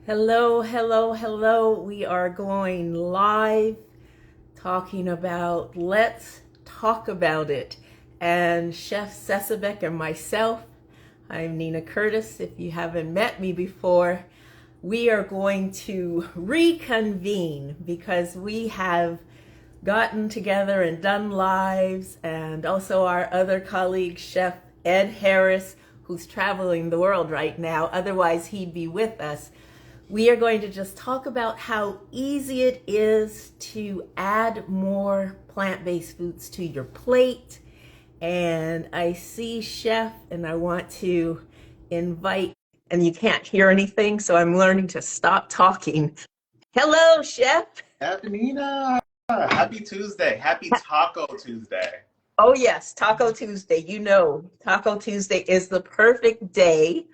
Hello, hello, hello. We are going live talking about Let's Talk About It. And Chef Sebeq and myself, I'm Nina Curtis. If you haven't met me before, we are going to reconvene because we have gotten together and done lives, and also our other colleague, Chef Ed Harris, who's traveling the world right now. Otherwise, he'd be with us. We are going to just talk about how easy it is to add more plant-based foods to your plate. And I see Chef, and I want to invite, and you can't hear anything, so I'm learning to stop talking. Hello, Chef. Happy Nina! Happy Tuesday. Happy Taco Tuesday. Oh, yes, Taco Tuesday. You know, Taco Tuesday is the perfect day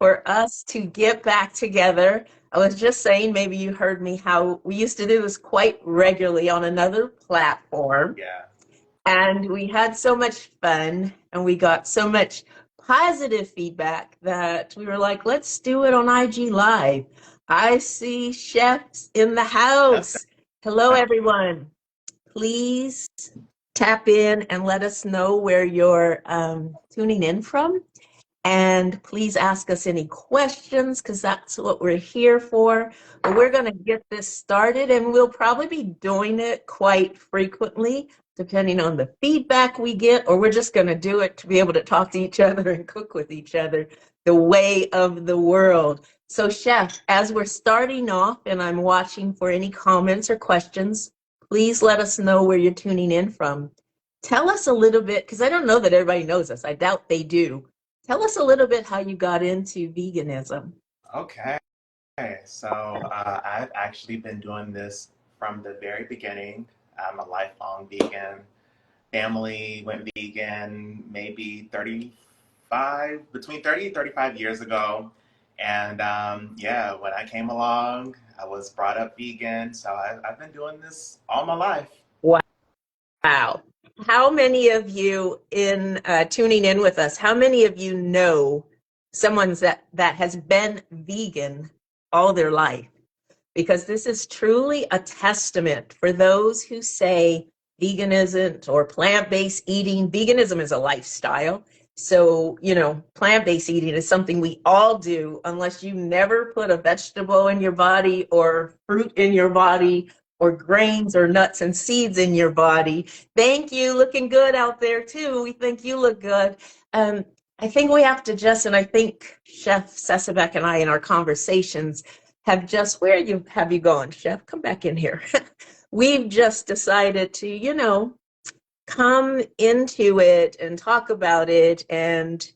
for us to get back together. I was just saying, maybe you heard me, how we used to do this quite regularly on another platform. Yeah. And we had so much fun and we got so much positive feedback that we were like, let's do it on IG Live. I see chefs in the That's house. Hello, everyone. Please tap in and let us know where you're tuning in from. And please ask us any questions because that's what we're here for. But we're going to get this started, and we'll probably be doing it quite frequently, depending on the feedback we get, or we're just going to do it to be able to talk to each other and cook with each other the way of the world. So, Chef, as we're starting off, and I'm watching for any comments or questions, please let us know where you're tuning in from. Tell us a little bit, because I don't know that everybody knows us. I doubt they do. Tell us a little bit how you got into veganism. okay. So I've actually been doing this from the very beginning. I'm a lifelong vegan. Family went vegan maybe 35, between 30 and 35 years ago. And yeah, when I came along, I was brought up vegan. So I've been doing this all my life. Wow. How many of you in tuning in with us, how many of you know someone that has been vegan all their life? Because this is truly a testament for those who say vegan isn't, or plant-based eating. Veganism is a lifestyle. So, plant-based eating is something we all do unless you never put a vegetable in your body or fruit in your body or grains or nuts and seeds in your body. Thank you. Looking good out there too. We think you look good. Um, I think we have to just, and I think Chef Sebeq and I in our conversations have just, where you have you gone, Chef? Come back in here. We've just decided to, come into it and talk about it and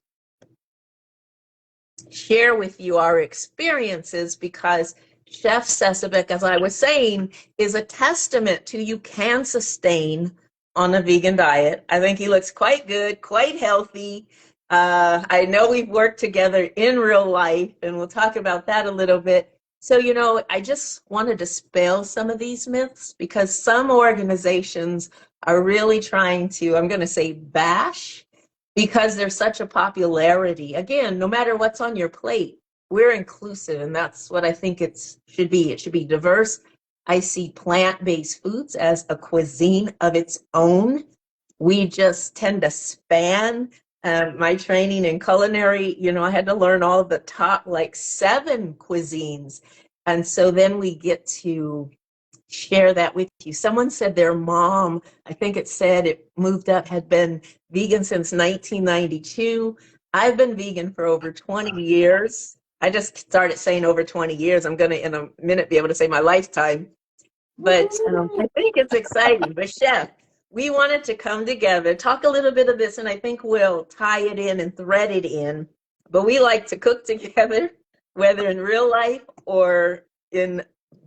share with you our experiences, because Chef Sebeq, as I was saying, is a testament to you can sustain on a vegan diet. I think he looks quite good, quite healthy. I know we've worked together in real life, and we'll talk about that a little bit. So, I just want to dispel some of these myths, because some organizations are really trying to, I'm going to say, bash, because there's such a popularity. Again, no matter what's on your plate, we're inclusive, and that's what I think it should be. It should be diverse. I see plant-based foods as a cuisine of its own. We just tend to span my training in culinary. I had to learn all of the top like 7 cuisines. And so then we get to share that with you. Someone said their mom, I think it said it moved up, had been vegan since 1992. I've been vegan for over 20 years. I just started saying over 20 years. I'm going to, in a minute, be able to say my lifetime. But I think it's exciting. But Chef, we wanted to come together, talk a little bit of this, and I think we'll tie it in and thread it in. But we like to cook together, whether in real life or in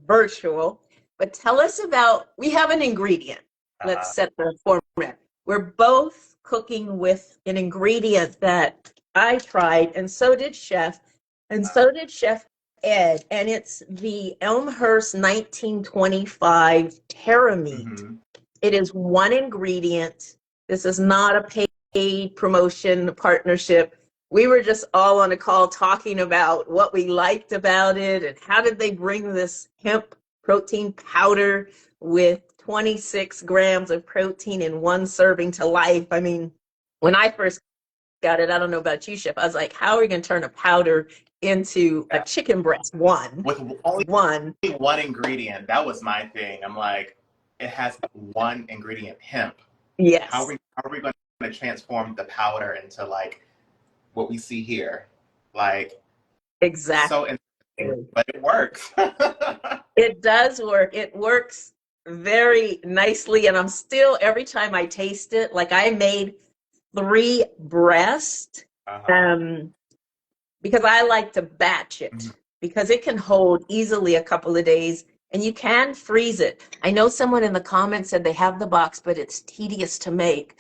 virtual. But tell us about, we have an ingredient. Let's Uh, set the format. We're both cooking with an ingredient that I tried, and so did Chef, and so did Chef Ed, and it's the Elmhurst 1925 Terra meat. mhm. It is one ingredient. This is not a paid promotion partnership. we were just all on a call talking about what we liked about it and how did they bring this hemp protein powder with 26 grams of protein in one serving to life. I mean, when I first got it, I don't know about you, Chef, I was like, how are we going to turn a powder into a Yeah. chicken breast? One. With only One. one ingredient. That was my thing. I'm like, it has one ingredient, hemp. Yes, How are we going to transform the powder into like what we see here? Like, exactly. so interesting, but it works. It does work. It works very nicely. And I'm still, every time I taste it, like I made 3 breasts, Uh-huh. um, because I like to batch Mhm. it because it can hold easily a couple of days and you can freeze it. I know someone in the comments said they have the box, but it's tedious to make.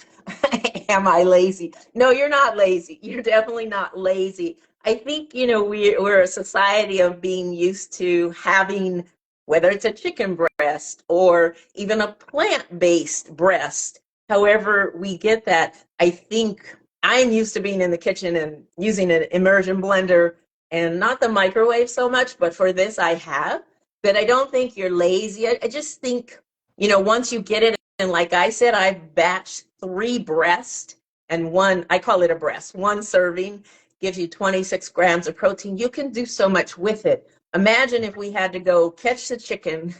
Am I lazy? No, you're not lazy. You're definitely not lazy. I think, we're a society of being used to having, whether it's a chicken breast or even a plant-based breast, however we get that, I think I'm used to being in the kitchen and using an immersion blender and not the microwave so much, but for this I have. But I don't think you're lazy. I just think, once you get it, and like I said, I batched 3 breasts and one, I call it a breast, one serving gives you 26 grams of protein. You can do so much with it. Imagine if we had to go catch the chicken,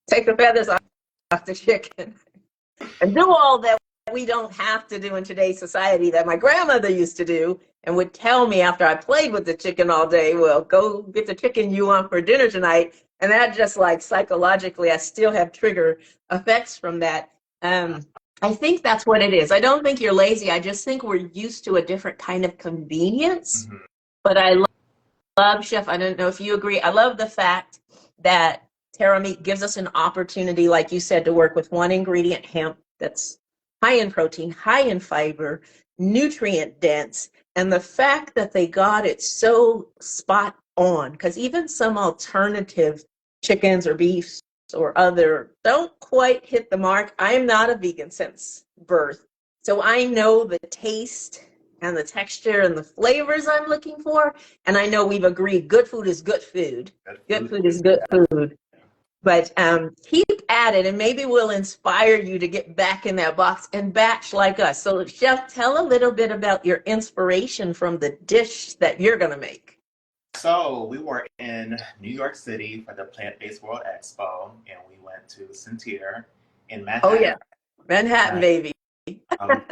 take the feathers off the chicken, and do all that we don't have to do in today's society that my grandmother used to do and would tell me after I played with the chicken all day, well, go get the chicken you want for dinner tonight. And that just like psychologically, I still have trigger effects from that. Um, I think that's what it is. I don't think you're lazy. I just think we're used to a different kind of convenience. Mhm. But I love, Chef, I don't know if you agree. I love the fact that Terra Meat gives us an opportunity, like you said, to work with one ingredient, hemp, that's high in protein, high in fiber, nutrient dense, and the fact that they got it so spot on, because even some alternative chickens or beefs or other don't quite hit the mark. I am not a vegan since birth, so I know the taste and the texture and the flavors I'm looking for. And I know we've agreed good food is good food. Good Good food food is is good food. But keep at it, and maybe we'll inspire you to get back in that box and batch like us. So, Chef, tell a little bit about your inspiration from the dish that you're going to make. So we were in New York City for the Plant-Based World Expo, and we went to Sentir in Oh, Manhattan. yeah. Manhattan, baby. Um,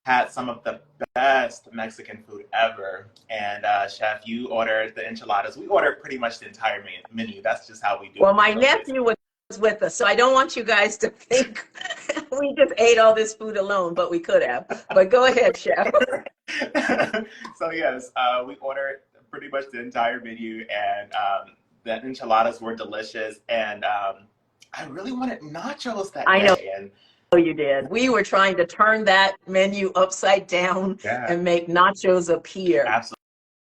had some of the best Mexican food ever. And Chef, you ordered the enchiladas. We ordered pretty much the entire menu. That's just how we do Well, it. We my go crazy. nephew was with us, so I don't want you guys to think we just ate all this food alone, but we could have. But go ahead, Chef. So yes, we ordered pretty much the entire menu, and the enchiladas were delicious. And I really wanted nachos that I know day, and you did. We were trying to turn that menu upside down yeah, and make nachos appear.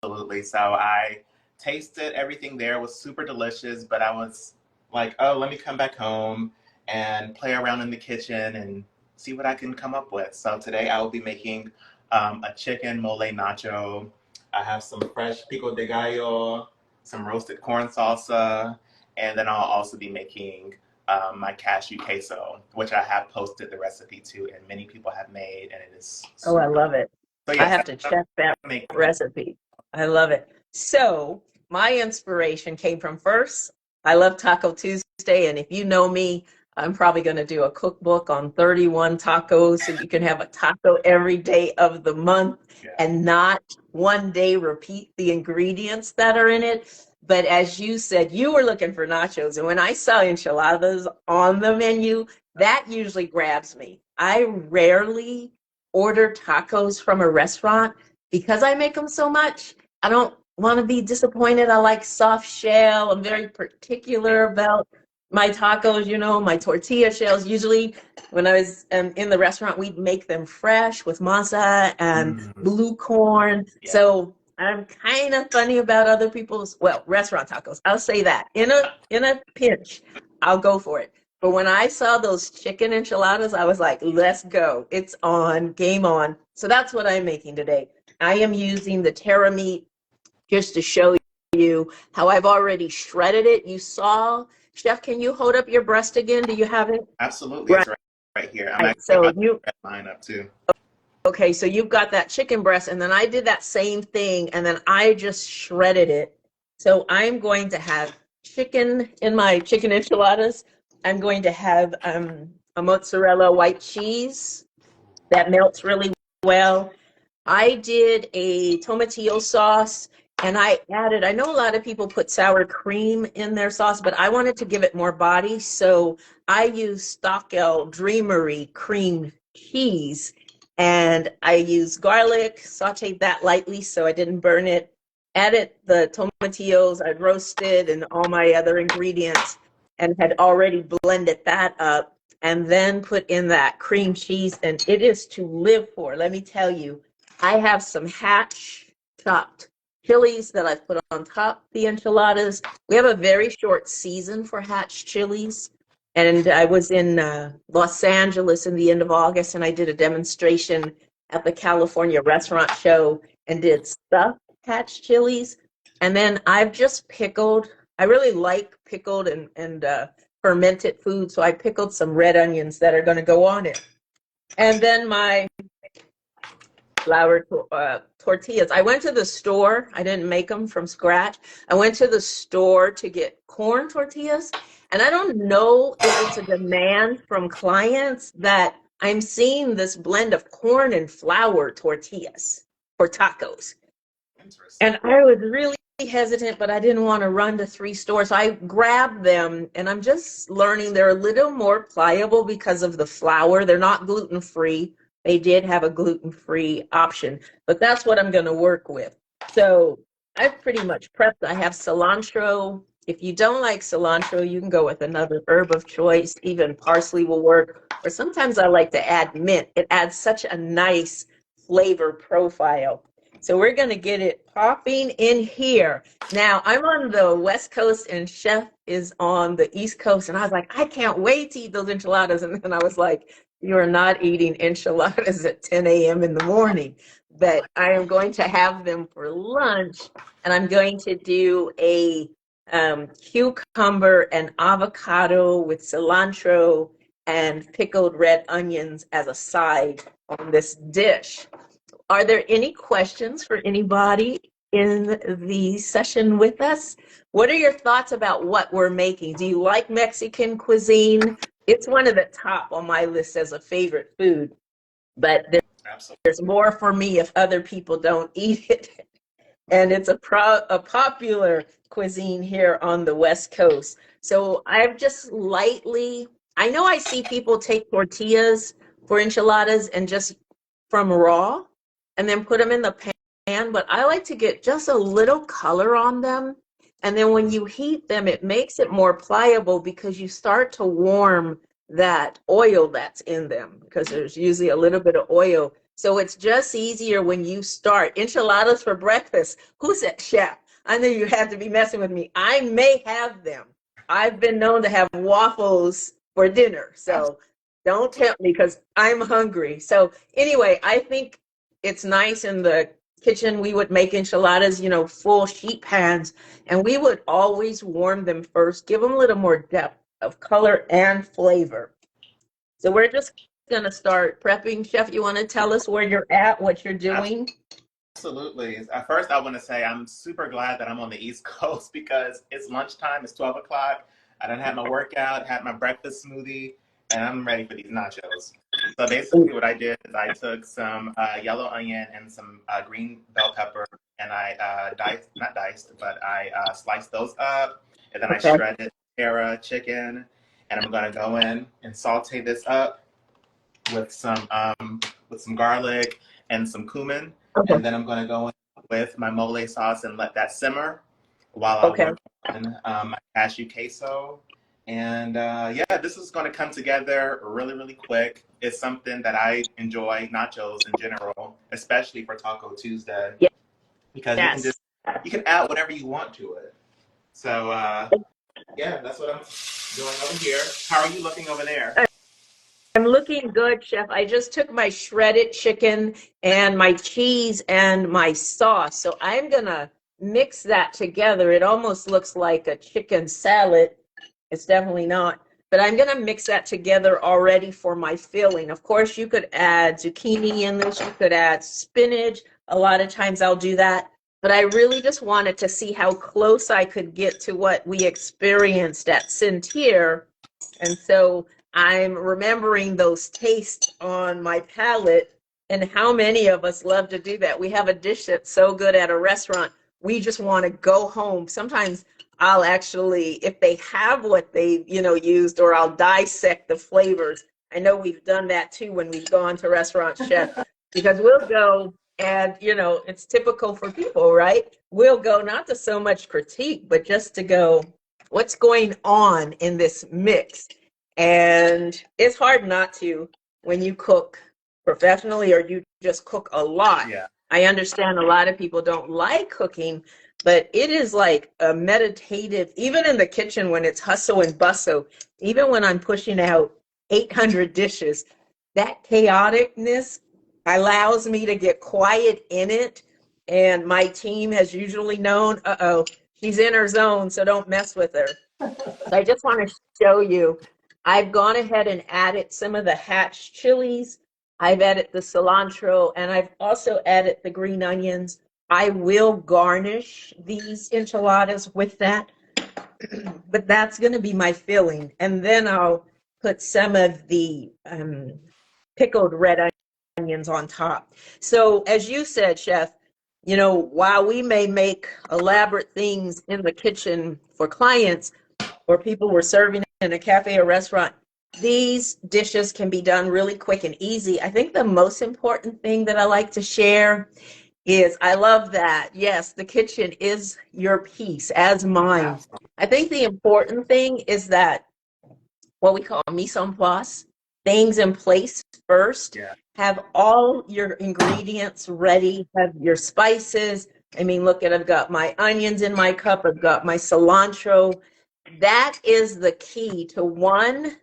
absolutely. So I tasted everything there was super delicious, but I was like, oh, let me come back home and play around in the kitchen and see what I can come up with. So today I will be making a chicken mole nacho. I have some fresh pico de gallo, some roasted corn salsa, and then I'll also be making my cashew queso, which I have posted the recipe to, and many people have made, and it is Oh, I super love delicious. it. So I yes, have to check that I'm making recipe. I love it. So, my inspiration came from first, I love Taco Tuesday. And if you know me, I'm probably going to do a cookbook on 31 tacos so you can have a taco every day of the month yeah. and not one day repeat the ingredients that are in it. But as you said, you were looking for nachos. And when I saw enchiladas on the menu, that usually grabs me. I rarely order tacos from a restaurant because I make them so much. I don't want to be disappointed. I like soft shell. I'm very particular about my tacos, my tortilla shells. Usually, when I was in the restaurant, we'd make them fresh with masa and Mm, blue corn. yeah. So I'm kind of funny about other people's, well, restaurant tacos. I'll say that. In a pinch, I'll go for it. But when I saw those chicken enchiladas, I was like, let's go. It's on, game on. So that's what I'm making today. I am using the Terra meat just to show you how I've already shredded it. You saw, Chef, can you hold up your breast again? Do you have it? Absolutely, Right. it's right here. I'm actually So about to you, red line up too. okay, so you've got that chicken breast, and then I did that same thing, and then I just shredded it. So I'm going to have chicken in my chicken enchiladas. I'm going to have a mozzarella white cheese that melts really well. I did a tomatillo sauce and I added, I know a lot of people put sour cream in their sauce, but I wanted to give it more body. So I used Stockel Dreamery cream cheese and I used garlic, sauteed that lightly so I didn't burn it. Added the tomatillos I'd roasted and all my other ingredients and had already blended that up and then put in that cream cheese and it is to live for. Let me tell you, I have some Hatch chopped chilies that I've put on top of the enchiladas. We have a very short season for Hatch chilies. And I was in Los Angeles in the end of August and I did a demonstration at the California restaurant show and did stuffed Hatch chilies. And then I've just pickled, I really like pickled and fermented food. So I pickled some red onions that are going to go on it. And then my flour tortillas. I went to the store. I didn't make them from scratch. I went to the store to get corn tortillas. And I don't know if it's a demand from clients that I'm seeing this blend of corn and flour tortillas for tacos. Interesting. And I was really hesitant, but I didn't want to run to 3 stores. So I grabbed them and I'm just learning they're a little more pliable because of the flour. They're not gluten free. They did have a gluten free option, but that's what I'm going to work with. So I've pretty much prepped. I have cilantro. If you don't like cilantro, you can go with another herb of choice. Even parsley will work. Or sometimes I like to add mint. It adds such a nice flavor profile. So we're going to get it popping in here. Now, I'm on the West Coast and Chef is on the East Coast. And I was like, I can't wait to eat those enchiladas. And then I was like, you are not eating enchiladas at 10 a.m. in the morning. But I am going to have them for lunch. And I'm going to do a cucumber and avocado with cilantro and pickled red onions as a side on this dish. Are there any questions for anybody in the session with us? What are your thoughts about what we're making? Do you like Mexican cuisine? It's one of the top on my list as a favorite food, but Absolutely. there's more for me if other people don't eat it. And it's a popular cuisine here on the West Coast. So I've just lightly, I know I see people take tortillas for enchiladas and just from raw and then put them in the pan, but I like to get just a little color on them. And then when you heat them, it makes it more pliable because you start to warm that oil that's in them because there's usually a little bit of oil. So it's just easier when you start. Enchiladas for breakfast. Who's that chef? I knew you had to be messing with me. I may have them. I've been known to have waffles for dinner. So don't tempt me because I'm hungry. So anyway, I think it's nice in the kitchen. We would make enchiladas, full sheet pans, and we would always warm them first, give them a little more depth of color and flavor. So we're just going to start prepping. Chef, you want to tell us where you're at, what you're doing? Absolutely. At first, I want to say I'm super glad that I'm on the East Coast because it's lunchtime. It's 12 o'clock. I done had my workout, had my breakfast smoothie, and I'm ready for these nachos. So basically, what I did is I took some yellow onion and some green bell pepper, and I not diced, but I sliced those up, and then I Okay. shredded Terra chicken, and I'm gonna go in and saute this up with some garlic and some cumin, Okay. and then I'm gonna go in with my mole sauce and let that simmer while I Okay. work on my cashew queso. And yeah, this is going to come together really, really quick. It's something that I enjoy, nachos in general, especially for Taco Tuesday, because Yes. you can add whatever you want to it. So Yeah, that's what I'm doing over here. How are you looking over there? I'm looking good, Chef. I just took my shredded chicken and my cheese and my sauce. So I'm gonna mix that together. It almost looks like a chicken salad. It's definitely not. But I'm gonna mix that together already for my filling. Of course, you could add zucchini in this, you could add spinach. A lot of times I'll do that. But I really just wanted to see how close I could get to what we experienced at Sentir. And so I'm remembering those tastes on my palate, and how many of us love to do that. We have a dish that's so good at a restaurant, we just want to go home. Sometimes I'll actually, if they have what they, used, or I'll dissect the flavors. I know we've done that too when we've gone to restaurants, Chef, because we'll go and, it's typical for people, right? We'll go not to so much critique, but just to go, what's going on in this mix? And it's hard not to when you cook professionally or you just cook a lot. Yeah. I understand a lot of people don't like cooking, but it is like a meditative, even in the kitchen when it's hustle and bustle, even when I'm pushing out 800 dishes, that chaoticness allows me to get quiet in it. And my team has usually known, uh-oh, she's in her zone, so don't mess with her. I just want to show you, I've gone ahead and added some of the hatch chilies. I've added the cilantro, and I've also added the green onions. I will garnish these enchiladas with that, but that's going to be my filling. And then I'll put some of the pickled red onions on top. So as you said, Chef, while we may make elaborate things in the kitchen for clients, or people were serving in a cafe or restaurant, these dishes can be done really quick and easy. I think the most important thing that I like to share is I love that. Yes, the kitchen is your piece, as mine. Absolutely. I think the important thing is that what we call mise en place, things in place first. Yeah. Have all your ingredients ready, have your spices. I mean, look at, I've got my onions in my cup, I've got my cilantro. That is the key to one,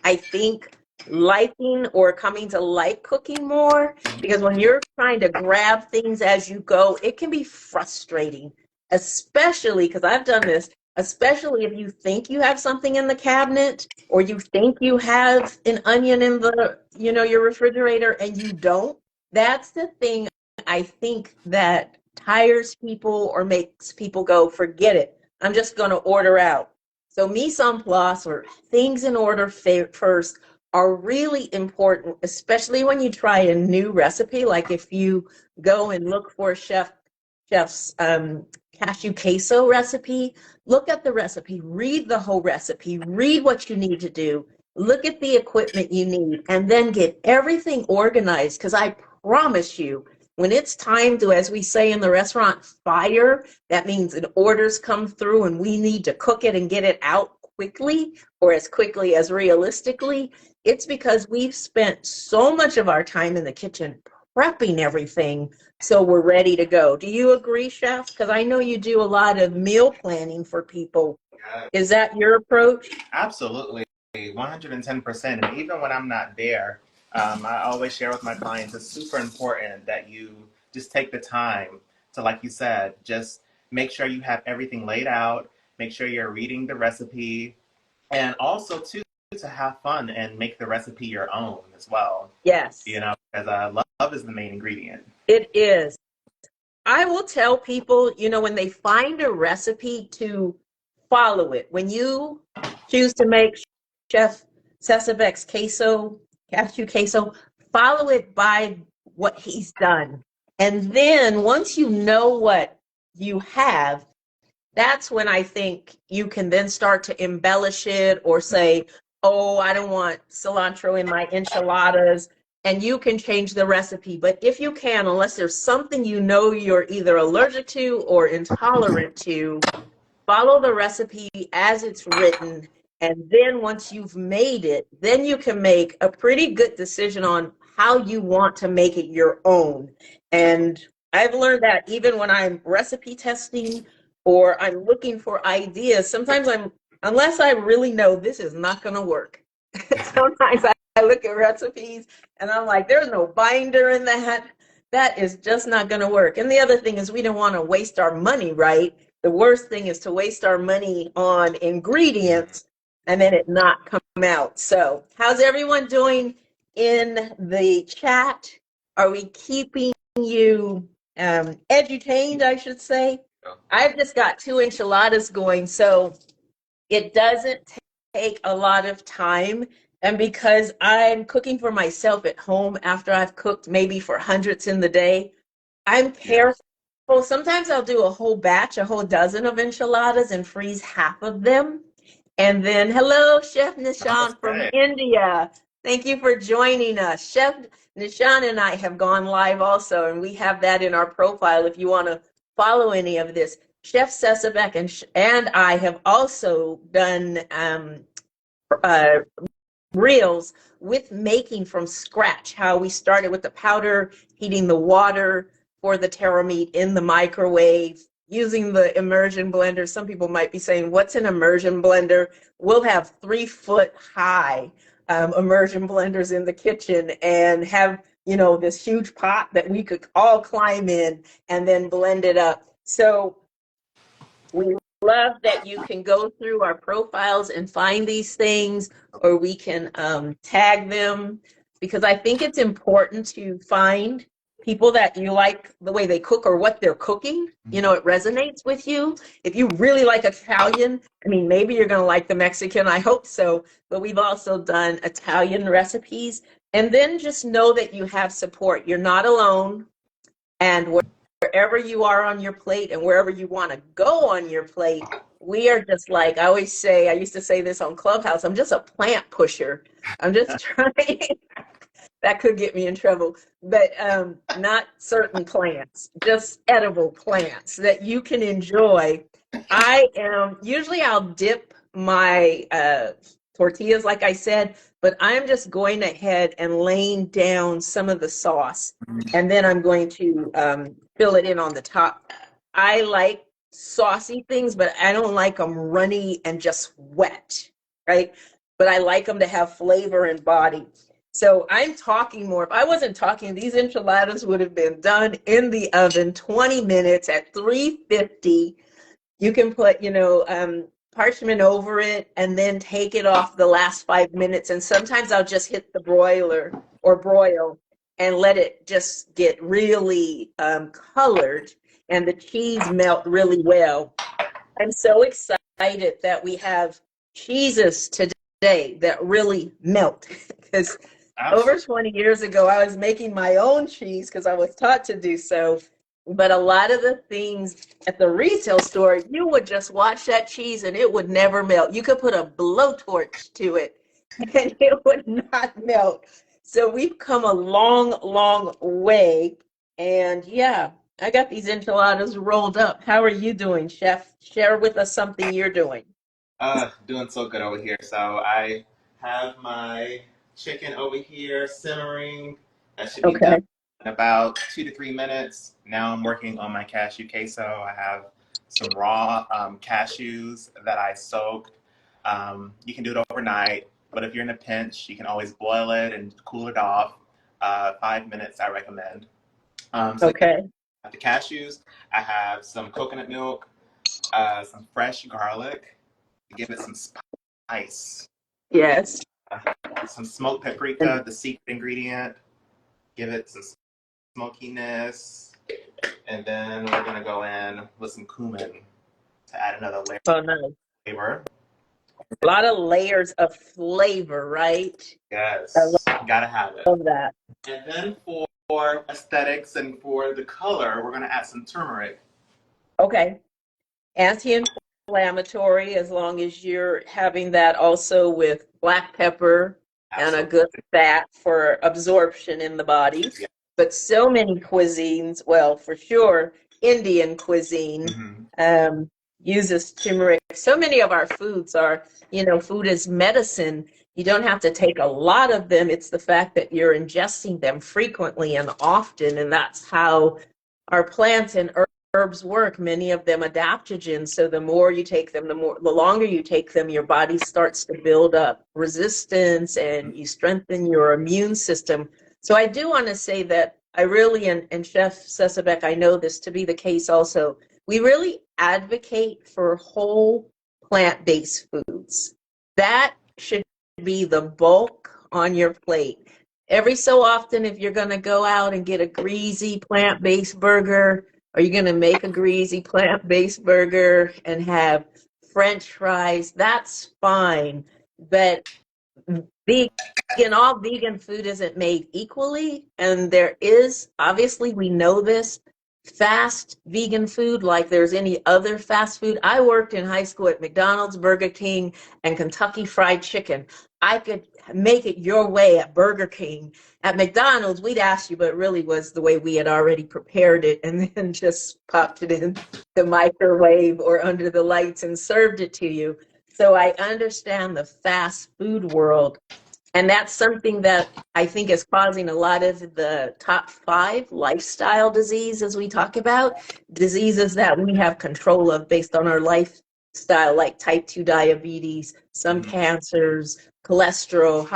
I think, liking or coming to like cooking more. Because when you're trying to grab things as you go, it can be frustrating, especially because I've done this, especially if you think you have something in the cabinet or you think you have an onion in the, your refrigerator and you don't. That's the thing I think that tires people or makes people go, forget it. I'm just going to order out. So mise en place, or things in order first, are really important, especially when you try a new recipe. Like if you go and look for chef's cashew queso recipe, look at the recipe, read the whole recipe, read what you need to do, look at the equipment you need, and then get everything organized. Because I promise you, when it's time to, as we say in the restaurant, fire, that means an orders come through and we need to cook it and get it out quickly, or as quickly as realistically. It's because we've spent so much of our time in the kitchen prepping everything so we're ready to go. Do you agree, Chef? Because I know you do a lot of meal planning for people. Yeah. Is that your approach? Absolutely. 110%. And even when I'm not there, I always share with my clients it's super important that you just take the time to, like you said, just make sure you have everything laid out, make sure you're reading the recipe, and also, too, to have fun and make the recipe your own as well. Yes, Because love is the main ingredient. it is. I will tell people, when they find a recipe, to follow it. When you choose to make Chef Sebeq's cashew queso, follow it by what he's done. And then once you know what you have, that's when I think you can then start to embellish it or say, oh, I don't want cilantro in my enchiladas. And you can change the recipe. But if you can, unless there's something you're either allergic to or intolerant to, follow the recipe as it's written. And then once you've made it, then you can make a pretty good decision on how you want to make it your own. And I've learned that even when I'm recipe testing or I'm looking for ideas, sometimes I'm unless I really know this is not going to work. Sometimes I look at recipes and I'm like, there's no binder in that. That is just not going to work. And the other thing is, we don't want to waste our money, right? The worst thing is to waste our money on ingredients and then it not come out. So, how's everyone doing in the chat? Are we keeping you edutained, I should say? I've just got 2 enchiladas going, so it doesn't take a lot of time. And because I'm cooking for myself at home after I've cooked maybe for hundreds in the day, I'm careful. Sometimes I'll do a whole batch, a whole dozen of enchiladas and freeze half of them. And then, hello, Chef Nishan from Okay. India. Thank you for joining us. Chef Nishan and I have gone live also, and we have that in our profile if you want to follow any of this. Chef Sebeq and I have also done uh, reels with making from scratch, how we started with the powder, heating the water for the taro meat in the microwave, using the immersion blender. Some people might be saying, what's an immersion blender? We'll have 3-foot high immersion blenders in the kitchen and have, this huge pot that we could all climb in and then blend it up. So we love that you can go through our profiles and find these things, or we can tag them, because I think it's important to find people that you like the way they cook or what they're cooking. It resonates with you. If you really like Italian, I mean, maybe you're going to like the Mexican. I hope so. But we've also done Italian recipes. And then just know that you have support. You're not alone. And wherever you are on your plate and wherever you want to go on your plate, we are just like, I used to say this on Clubhouse, I'm just a plant pusher. I'm just trying. That could get me in trouble, but not certain plants, just edible plants that you can enjoy. I'll dip my tortillas, like I said, but I'm just going ahead and laying down some of the sauce, and then I'm going to fill it in on the top. I like saucy things, but I don't like them runny and just wet, right? But I like them to have flavor and body. So I'm talking more. If I wasn't talking, these enchiladas would have been done in the oven 20 minutes at 350. You can put, parchment over it and then take it off the last 5 minutes. And sometimes I'll just hit the broiler or broil and let it just get really colored and the cheese melt really well. I'm so excited that we have cheeses today that really melt, because over 20 years ago, I was making my own cheese because I was taught to do so. But a lot of the things at the retail store, you would just watch that cheese and it would never melt. You could put a blowtorch to it and it would not melt. So we've come a long, long way. And yeah, I got these enchiladas rolled up. How are you doing, Chef? Share with us something you're doing. Doing so good over here. So I have my chicken over here simmering. That should be done Okay. in about 2 to 3 minutes. Now I'm working on my cashew queso. I have some raw cashews that I soaked. You can do it overnight, but if you're in a pinch, you can always boil it and cool it off. 5 minutes, I recommend. Okay. The cashews, I have some coconut milk, some fresh garlic to give it some spice. Yes. Some smoked paprika, the secret ingredient, give it some smokiness. And then we're gonna go in with some cumin to add another layer Oh, nice. of flavor. A lot of layers of flavor, right? I Yes, gotta have it. love that. And then for aesthetics and for the color, we're gonna add some turmeric. Okay. Anti-inflammatory, as long as you're having that also with black pepper and a Absolutely. good fat for absorption in the body. Yeah. But so many cuisines, well, for sure, Indian cuisine uses turmeric. So many of our foods are, food is medicine. You don't have to take a lot of them. It's the fact that you're ingesting them frequently and often, and that's how our plants and herbs work, many of them adaptogens. So the more you take them, the longer you take them, your body starts to build up resistance and you strengthen your immune system. So I do want to say that I really, and Chef Sesebec, I know this to be the case also, we really advocate for whole plant-based foods. That should be the bulk on your plate. Every so often, if you're going to go out and get a greasy plant-based burger, are you going to make a greasy plant-based burger and have French fries? That's fine. But all vegan food isn't made equally. And there is, obviously, we know this, fast vegan food like there's any other fast food. I worked in high school at McDonald's, Burger King, and Kentucky Fried Chicken. I could make it your way at Burger King. At McDonald's, we'd ask you, but it really was the way we had already prepared it and then just popped it in the microwave or under the lights and served it to you. So I understand the fast food world, and that's something that I think is causing a lot of the top 5 lifestyle diseases we talk about, diseases that we have control of based on our lifestyle, like type 2 diabetes, some cancers, cholesterol,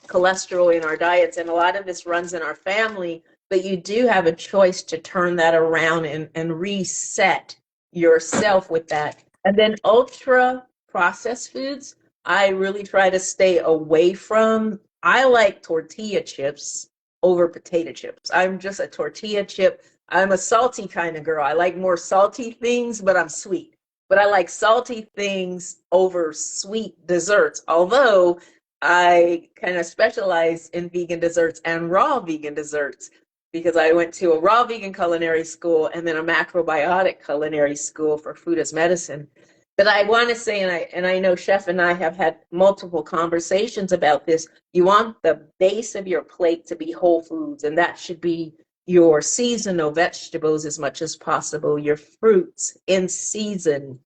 cholesterol in our diets. And a lot of this runs in our family, but you do have a choice to turn that around and reset yourself with that. And then ultra processed foods, I really try to stay away from. I like tortilla chips over potato chips. I'm just a tortilla chip. I'm a salty kind of girl. I like more salty things, but I'm sweet. But I like salty things over sweet desserts, although I kind of specialize in vegan desserts and raw vegan desserts because I went to a raw vegan culinary school and then a macrobiotic culinary school for food as medicine. But I want to say, and I know Chef and I have had multiple conversations about this, you want the base of your plate to be whole foods, and that should be your seasonal vegetables as much as possible, your fruits in season,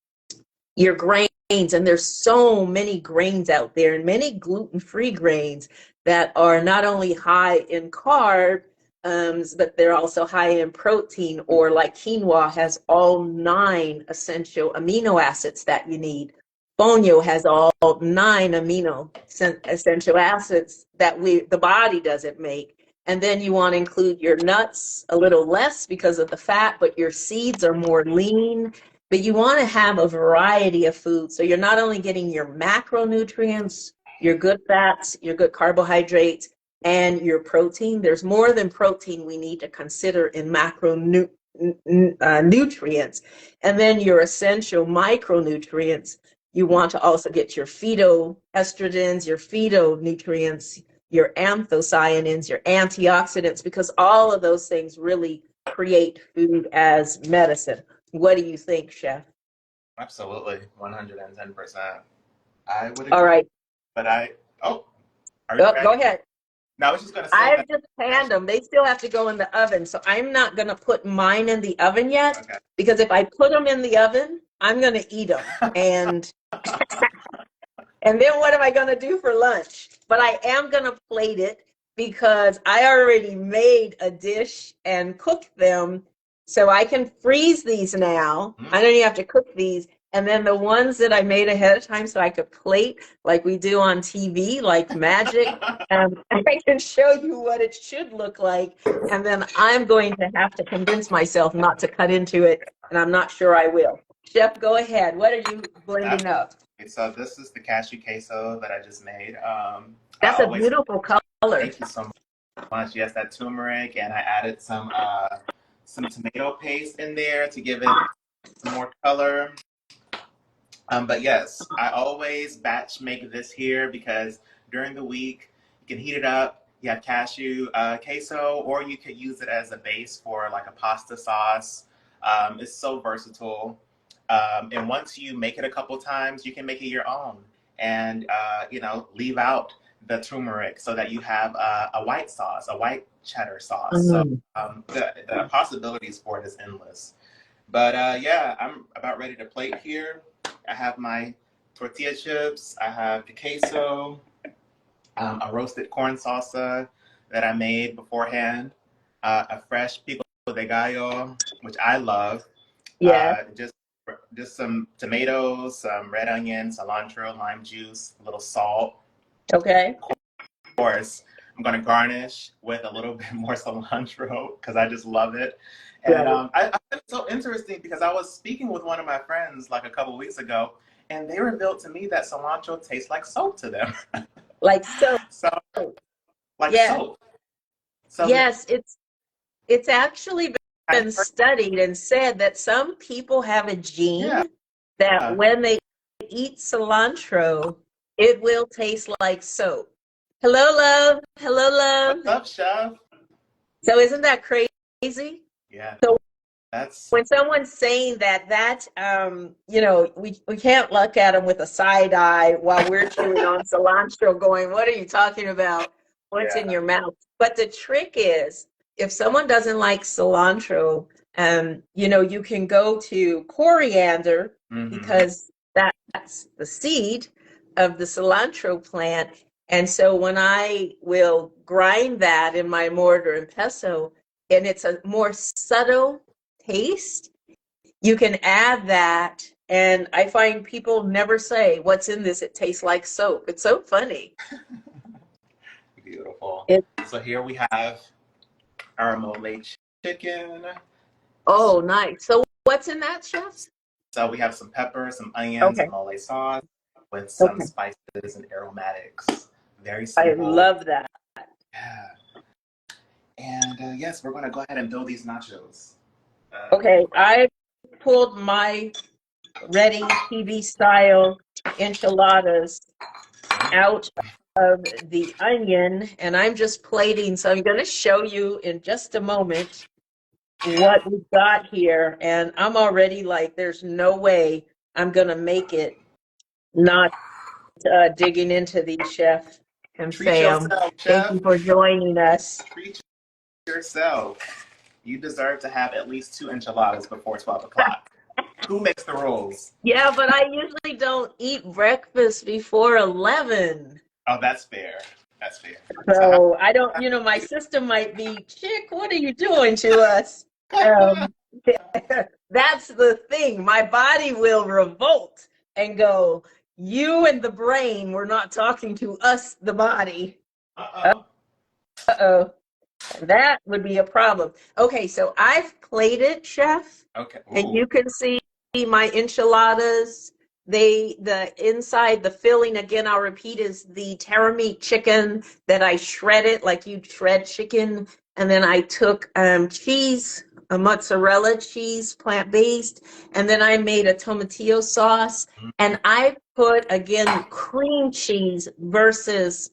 your grains. And there's so many grains out there, and many gluten-free grains that are not only high in carb, but they're also high in protein, or like quinoa has all 9 essential amino acids that you need. Fonio has all 9 amino essential acids that the body doesn't make. And then you want to include your nuts a little less because of the fat, but your seeds are more lean. But you want to have a variety of foods. So you're not only getting your macronutrients, your good fats, your good carbohydrates, and your protein. There's more than protein we need to consider in macronutrients. And then your essential micronutrients. You want to also get your phytoestrogens, your phytonutrients, your anthocyanins, your antioxidants, because all of those things really create food as medicine. What do you think, Chef? Absolutely, 110%. I would All agree. right. But oh, are you Go ready? ahead. No, I was just going to say I've that. just panned them. They still have to go in the oven. So I'm not going to put mine in the oven yet, Okay. because if I put them in the oven, I'm going to eat them. And then what am I going to do for lunch? But I am going to plate it because I already made a dish and cooked them. So I can freeze these now. I don't even have to cook these. And then the ones that I made ahead of time so I could plate like we do on TV, like magic, I can show you what it should look like. And then I'm going to have to convince myself not to cut into it. And I'm not sure I will. Chef, go ahead. What are you blending up? So this is the cashew queso that I just made. I That's a always beautiful color. Thank you so much. Yes, that turmeric, and I added some tomato paste in there to give it some more color. But yes, I always batch make this here because during the week you can heat it up. You have cashew queso, or you could use it as a base for like a pasta sauce. It's so versatile. And once you make it a couple times, you can make it your own, and leave out the turmeric so that you have a white sauce, a white cheddar sauce. So Mm. the possibilities for it is endless. But yeah, I'm about ready to plate here. I have my tortilla chips. I have the queso, a roasted corn salsa that I made beforehand, a fresh pico de gallo, which I love. Yeah. Just some tomatoes, some red onion, cilantro, lime juice, a little salt. Okay. Of course, I'm going to garnish with a little bit more cilantro because I just love it. And Right. I find it so interesting because I was speaking with one of my friends like a couple weeks ago, and they revealed to me that cilantro tastes like soap to them. Like so. So, like Yeah. soap. So, Yes, it's actually have you been heard? studied and said that some people have a Yeah. gene that when they eat cilantro, it will taste like soap. Hello, love. Hello, What's love. up, chef? So isn't that crazy? Yeah, So that's when someone's saying that we can't look at them with a side eye while we're chewing on cilantro going, what are you talking about? What's in yeah. your mouth? But the trick is, if someone doesn't like cilantro, you can go to coriander Mm-hmm. because that's the seed of the cilantro plant. And so when I will grind that in my mortar and pestle, and it's a more subtle taste, you can add that. And I find people never say, what's in this? It tastes like soap. It's so funny. Beautiful. It, So here we have our mole chicken. oh, nice. So what's in that, chef? So we have some pepper, some onions, Okay. and mole sauce with some Okay. spices and aromatics. Very I simple. love that. Yeah. And yes, we're going to go ahead and build these nachos. Okay. Right. I pulled my ready TV style enchiladas out of the onion and I'm just plating. So I'm going to show you in just a moment what we've got here. And I'm already like, there's no way I'm going to make it not digging into these, Chef and Treat Sam. yourself, Thank chef. you for joining us. Treat yourself. You deserve to have at least two enchiladas before 12 o'clock. Who makes the rules? Yeah, but I usually don't eat breakfast before 11. Oh, that's fair. That's fair. So how So I don't, my system might be, chick, what are you doing to us? Um, that's the thing. My body will revolt and go, you and the brain were not talking to us, the body. uh-oh. Uh-oh. That would be a problem. Okay, so I've plated, Chef, Okay. and Ooh. you can see my enchiladas. The inside, the filling, again, I'll repeat, is the terra chicken that I shredded like you shred chicken. And then I took cheese, a mozzarella cheese, plant-based, and then I made a tomatillo sauce. And I put, again, cream cheese versus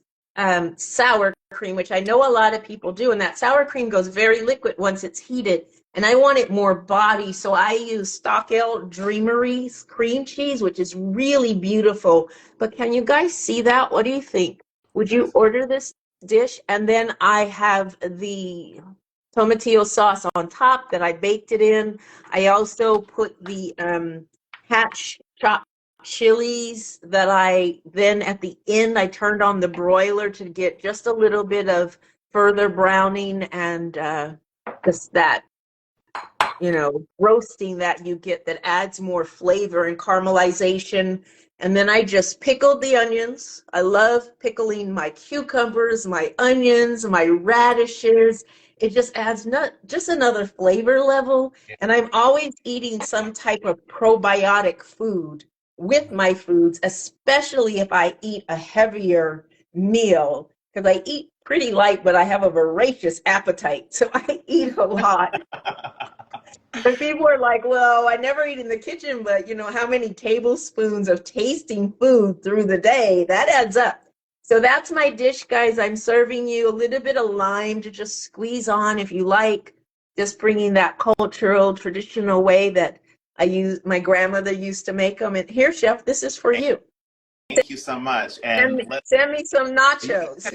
sour cream, which I know a lot of people do, and that sour cream goes very liquid once it's heated. And I want it more body, so I use Stockwell Dreamery's cream cheese, which is really beautiful. But can you guys see that? What do you think? Would you That's order this dish? And then I have the tomatillo sauce on top that I baked it in. I also put the hatch chopped chilies that I then at the end I turned on the broiler to get just a little bit of further browning and that roasting that you get that adds more flavor and caramelization. And then I just pickled the onions. I love pickling my cucumbers, my onions, my radishes. It just adds not just another flavor level. And I'm always eating some type of probiotic food with my foods, especially if I eat a heavier meal, because I eat pretty light, but I have a voracious appetite. So I eat a lot. And people are like, well, I never eat in the kitchen, but how many tablespoons of tasting food through the day, that adds up. So that's my dish, guys. I'm serving you a little bit of lime to just squeeze on if you like, just bringing that cultural, traditional way that my grandmother used to make them. And here, chef, this is for you. Thank you so much. Send And me, send me some you nachos.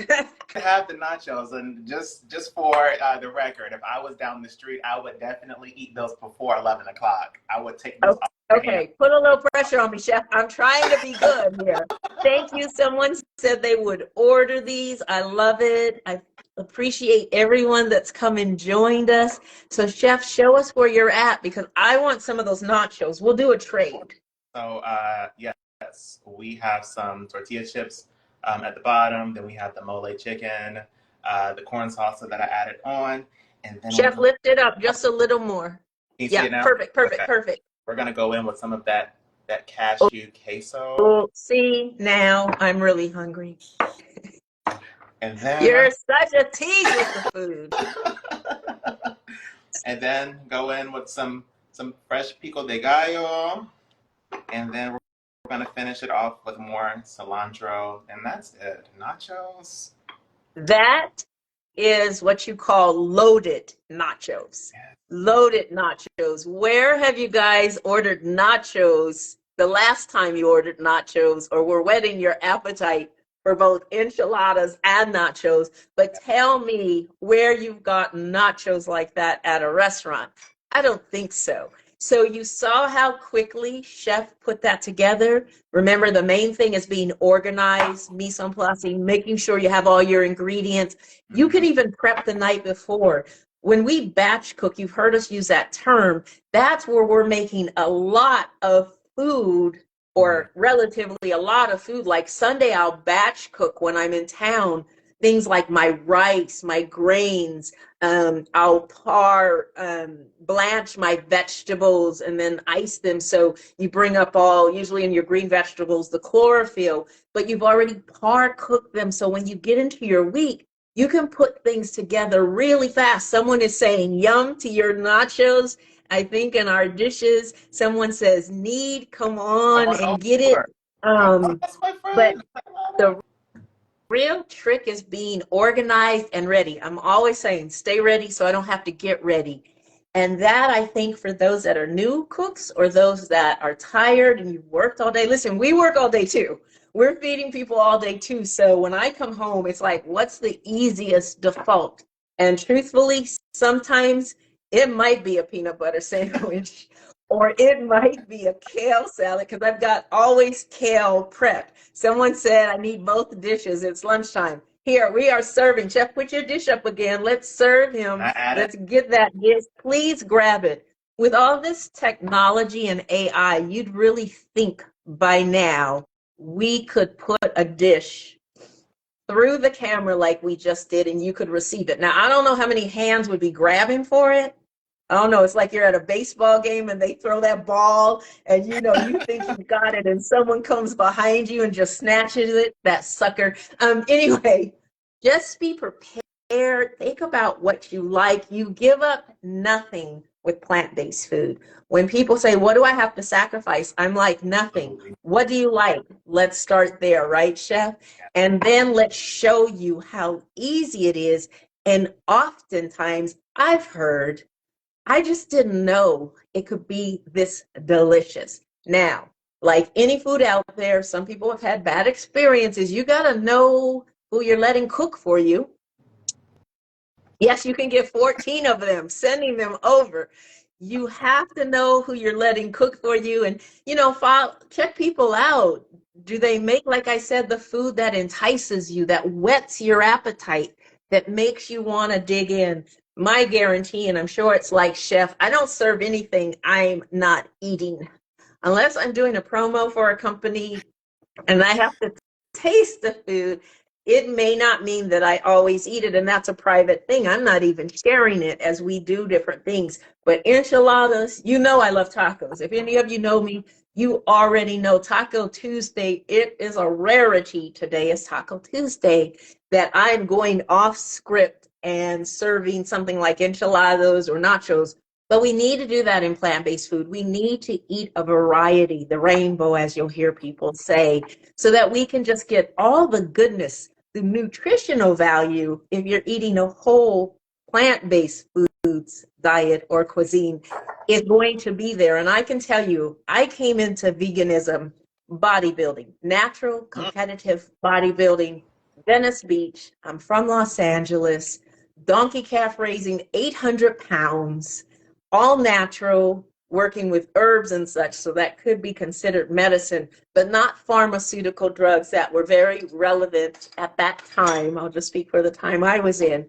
can have the nachos. And just for the record, if I was down the street, I would definitely eat those before 11 o'clock. I would take those Oh, off your hands. okay, put a little pressure on me, chef. I'm trying to be good here. Thank you. Someone said they would order these. I love it. Appreciate everyone that's come and joined us. So, Chef, show us where you're at because I want some of those nachos. We'll do a trade. So, yes, we have some tortilla chips at the bottom. Then we have the mole chicken, the corn salsa that I added on. And then Chef, lift it up just a little more. can you see Yeah, it now? perfect, perfect, Okay. perfect. We're going to go in with some of that cashew queso. Oh, see, now I'm really hungry. And then You're such a tease with the food. and then go in with some fresh pico de gallo. And then we're gonna finish it off with more cilantro, and that's it. Nachos. That is what you call loaded nachos. Loaded nachos. Where have you guys ordered nachos the last time you ordered nachos or were whetting your appetite for both enchiladas and nachos? But tell me where you've gotten nachos like that at a restaurant. I don't think so. So you saw how quickly Chef put that together. Remember, the main thing is being organized, mise en place, making sure you have all your ingredients. You can even prep the night before. When we batch cook, you've heard us use that term, that's where we're making a lot of food or relatively a lot of food. Like Sunday, I'll batch cook when I'm in town, things like my rice, my grains, I'll blanch my vegetables and then ice them. So you bring up all, usually in your green vegetables, the chlorophyll, but you've already par cooked them. So when you get into your week, you can put things together really fast. Someone is saying yum to your nachos. I think in our dishes, someone says need, come Come on on and get it. over. Oh, Um, that's my but friend. the real trick is being organized and ready. I'm always saying stay ready so I don't have to get ready. And that, I think, for those that are new cooks or those that are tired and you've worked all day, listen, we work all day too. We're feeding people all day too. So when I come home, it's like, what's the easiest default? And truthfully, sometimes it might be a peanut butter sandwich or it might be a kale salad because I've got always kale prepped. Someone said I need both dishes. It's lunchtime. Here, we are serving. Chef, put your dish up again. Let's serve him. I added. Let's get that dish. Please grab it. With all this technology and AI, you'd really think by now we could put a dish through the camera like we just did and you could receive it. Now, I don't know how many hands would be grabbing for it. I don't know. It's like you're at a baseball game and they throw that ball and you think you got it and someone comes behind you and just snatches it. That sucker. Anyway, just be prepared. Think about what you like. You give up nothing with plant-based food. When people say, what do I have to sacrifice? I'm like, nothing. What do you like? Let's start there, right, Chef? And then let's show you how easy it is. And oftentimes I've heard I just didn't know it could be this delicious. Now, like any food out there, some people have had bad experiences. You got to know who you're letting cook for you. Yes, you can get 14 of them, sending them over. You have to know who you're letting cook for you and, check people out. Do they make, like I said, the food that entices you, that whets your appetite, that makes you want to dig in? My guarantee, and I'm sure it's like Chef, I don't serve anything I'm not eating. Unless I'm doing a promo for a company and I have to taste the food, it may not mean that I always eat it, and that's a private thing. I'm not even sharing it as we do different things. But enchiladas, I love tacos. If any of you know me, you already know Taco Tuesday. It is a rarity. Today is Taco Tuesday that I'm going off script and serving something like enchiladas or nachos. But we need to do that in plant-based food. We need to eat a variety, the rainbow, as you'll hear people say, so that we can just get all the goodness, the nutritional value if you're eating a whole plant-based foods diet or cuisine is going to be there. And I can tell you, I came into veganism, bodybuilding, natural competitive bodybuilding, Venice Beach. I'm from Los Angeles, donkey calf raising 800 pounds, all natural, working with herbs and such, so that could be considered medicine, but not pharmaceutical drugs that were very relevant at that time. I'll just speak for the time I was in.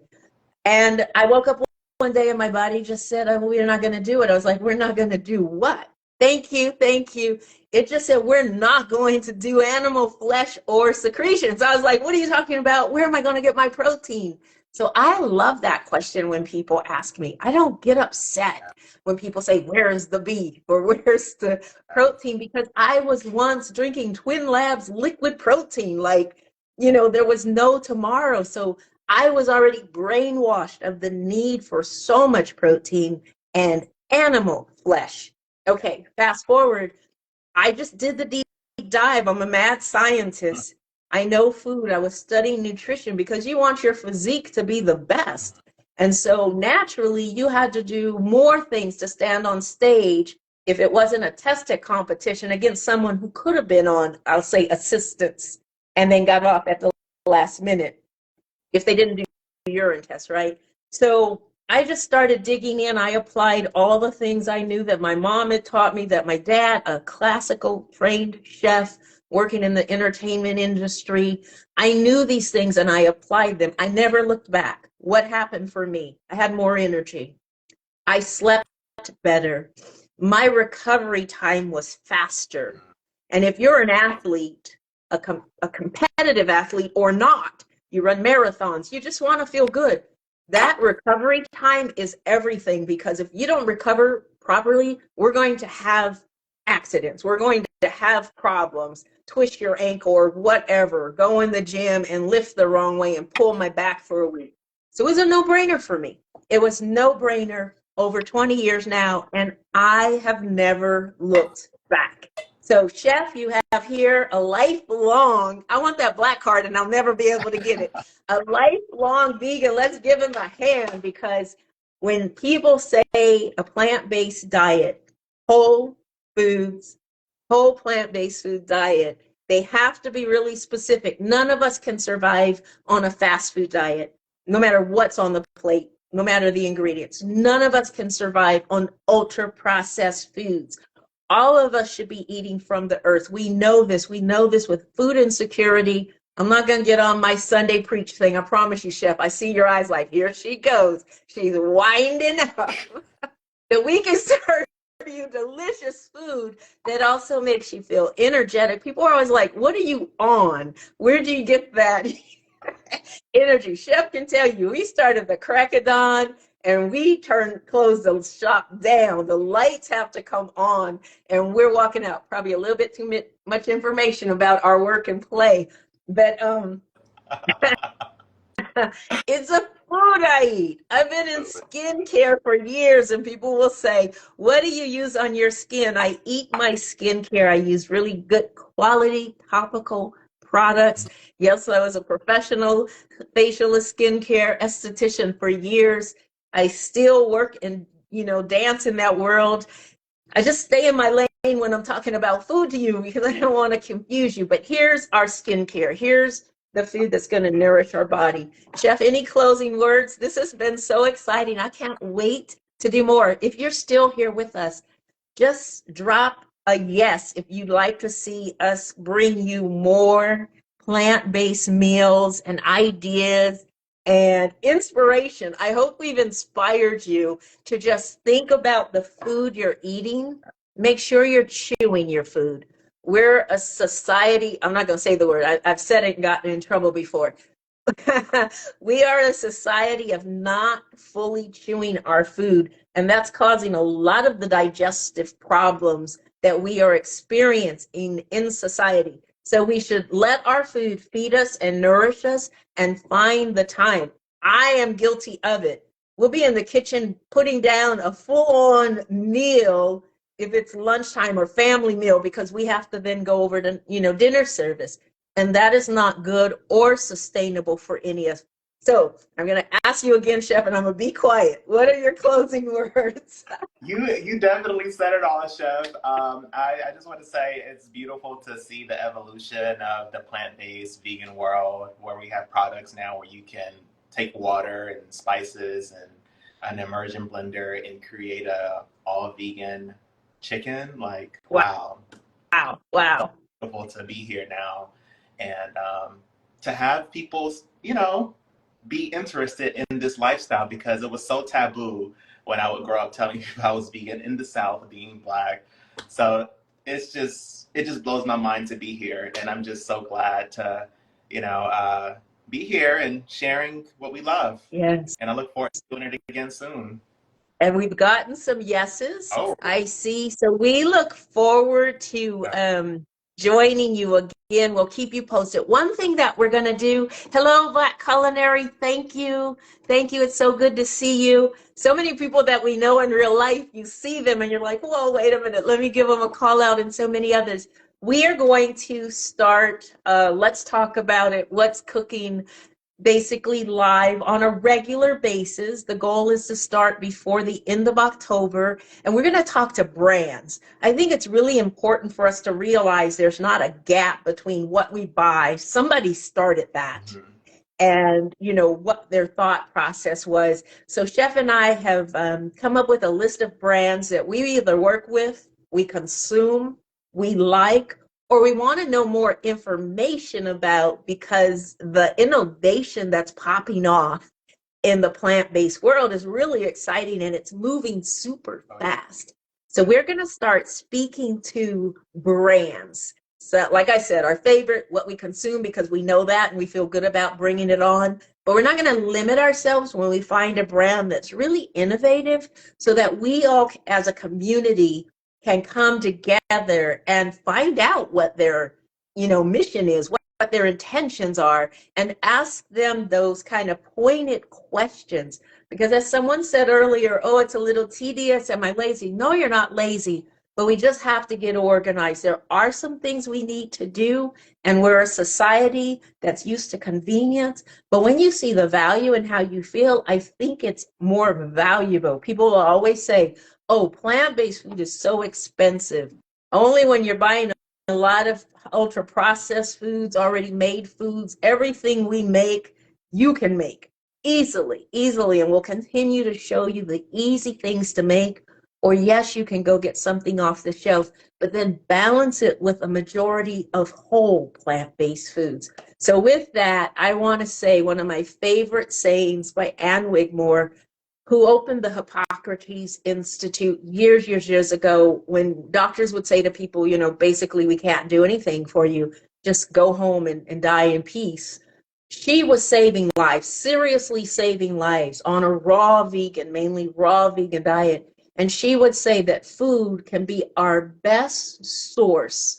And I woke up one day and my body just said, oh, we're not going to do it. I was like, we're not going to do what? Thank you, thank you. It just said, we're not going to do animal flesh or secretions. I was like, what are you talking about? Where am I going to get my protein? So I love that question when people ask me. I don't get upset when people say, where's the beef or where's the protein? Because I was once drinking Twin Labs liquid protein. Like, there was no tomorrow. So I was already brainwashed of the need for so much protein and animal flesh. Okay, fast forward. I just did the deep dive. I'm a mad scientist. I know food. I was studying nutrition because you want your physique to be the best. And so naturally, you had to do more things to stand on stage if it wasn't a tested competition against someone who could have been on, I'll say, assistance and then got off at the last minute if they didn't do urine tests, right? So I just started digging in. I applied all the things I knew that my mom had taught me, that my dad, a classical trained chef working in the entertainment industry, I knew these things and I applied them. I never looked back. What happened for me? I had more energy. I slept better. My recovery time was faster. And if you're an athlete, a competitive athlete or not, you run marathons, you just want to feel good. That recovery time is everything, because if you don't recover properly, we're going to have accidents. We're going to have problems, twist your ankle or whatever, go in the gym and lift the wrong way and pull my back for a week. So it was a no-brainer for me. It was no-brainer over 20 years now, and I have never looked back. So, Chef, you have here a lifelong, I want that black card and I'll never be able to get it, a lifelong vegan. Let's give him a hand, because when people say a plant-based diet, whole foods, whole plant-based food diet, they have to be really specific. None of us can survive on a fast food diet, no matter what's on the plate, no matter the ingredients. None of us can survive on ultra processed foods. All of us should be eating from the earth. We know this. We know this with food insecurity. I'm not going to get on my Sunday preach thing. I promise you, Chef. I see your eyes like, here she goes. She's winding up. That we can serve you delicious food that also makes you feel energetic. People are always like, what are you on? Where do you get that energy? Chef can tell you, we started the crack of dawn and we closed the shop down. The lights have to come on and we're walking out. Probably a little bit too much information about our work and play. But it's a food I eat. I've been in skincare for years, and people will say, what do you use on your skin? I eat my skincare. I use really good quality topical products. Yes, I was a professional facialist skincare esthetician for years. I still work and, dance in that world. I just stay in my lane when I'm talking about food to you because I don't want to confuse you. But here's our skincare. Here's the food that's going to nourish our body. Chef, any closing words? This has been so exciting. I can't wait to do more. If you're still here with us, just drop a yes if you'd like to see us bring you more plant-based meals and ideas and inspiration. I hope we've inspired you to just think about the food you're eating. Make sure you're chewing your food. We're a society, I'm not going to say the word, I've said it and gotten in trouble before. We are a society of not fully chewing our food, and that's causing a lot of the digestive problems that we are experiencing in society. So we should let our food feed us and nourish us and find the time. I am guilty of it. We'll be in the kitchen putting down a full-on meal if it's lunchtime or family meal because we have to then go over to, dinner service. And that is not good or sustainable for any of us. So I'm going to ask you again, Chef, and I'm going to be quiet. What are your closing words? You definitely said it all, Chef. I just want to say it's beautiful to see the evolution of the plant-based vegan world, where we have products now where you can take water and spices and an immersion blender and create a all vegan chicken. Like, Wow, wow, wow, so wow. grateful to be here now and to have people, you know, be interested in this lifestyle because it was so taboo when I would grow up telling people I was vegan in the South, being Black. So it just blows my mind to be here, and I'm just so glad to, you know, be here and sharing what we love. Yes. And I look forward to doing it again soon. And we've gotten some yeses. Oh, I see. So we look forward to yeah. joining you again. We'll keep you posted. One thing that we're going to do, hello, Black Culinary. Thank you. Thank you. It's so good to see you. So many people that we know in real life, you see them and you're like, whoa, wait a minute. Let me give them a call out, and so many others. We are going to start, let's talk about it. What's cooking basically live on a regular basis. The goal is to start before the end of October, and we're going to talk to brands. I think it's really important for us to realize there's not a gap between what we buy. Somebody started that. Mhm. And you know what their thought process was. So Chef and I have come up with a list of brands that we either work with, we consume, we like, or we want to know more information about, because the innovation that's popping off in the plant-based world is really exciting and it's moving super Oh, yeah. fast. So we're going to start speaking to brands. So like I said, our favorite, what we consume, because we know that and we feel good about bringing it on. But we're not going to limit ourselves when we find a brand that's really innovative, so that we all as a community can come together and find out what their, mission is, what their intentions are, and ask them those kind of pointed questions. Because as someone said earlier, oh, it's a little tedious. Am I lazy? No, you're not lazy, but we just have to get organized. There are some things we need to do, and we're a society that's used to convenience. But when you see the value in how you feel, I think it's more valuable. People will always say, oh, plant-based food is so expensive. Only when you're buying a lot of ultra processed foods, already made foods, everything we make, you can make easily. And we'll continue to show you the easy things to make. Or yes, you can go get something off the shelf, but then balance it with a majority of whole plant-based foods. So with that, I want to say one of my favorite sayings by Anne Wigmore, who opened the Hippocrates Institute years ago, when doctors would say to people, basically, we can't do anything for you, just go home and die in peace. She was saving lives, seriously saving lives on a mainly raw vegan diet. And she would say that food can be our best source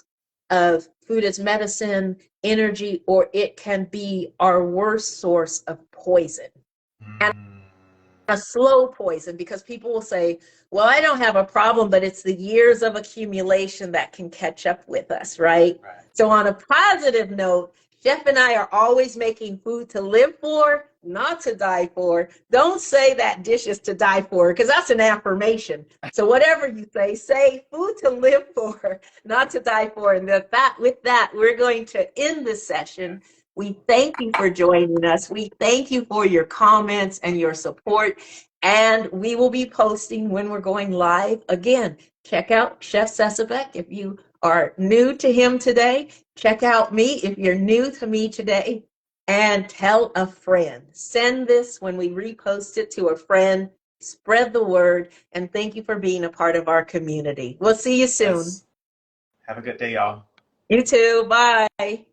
of food as medicine, energy, or it can be our worst source of poison. And Mm, a slow poison, because people will say, well, I don't have a problem, but it's the years of accumulation that can catch up with us, right? right. So on a positive note, Chef and I are always making food to live for, not to die for. Don't say that dish is to die for, because that's an affirmation. So whatever you say food to live for, not to die for. And with that, we're going to end this session. We thank you for joining us. We thank you for your comments and your support. And we will be posting when we're going live. Again, check out Chef Sebeq if you are new to him today. Check out me if you're new to me today. And tell a friend. Send this when we repost it to a friend. Spread the word. And thank you for being a part of our community. We'll see you soon. Yes. Have a good day, y'all. You too. Bye.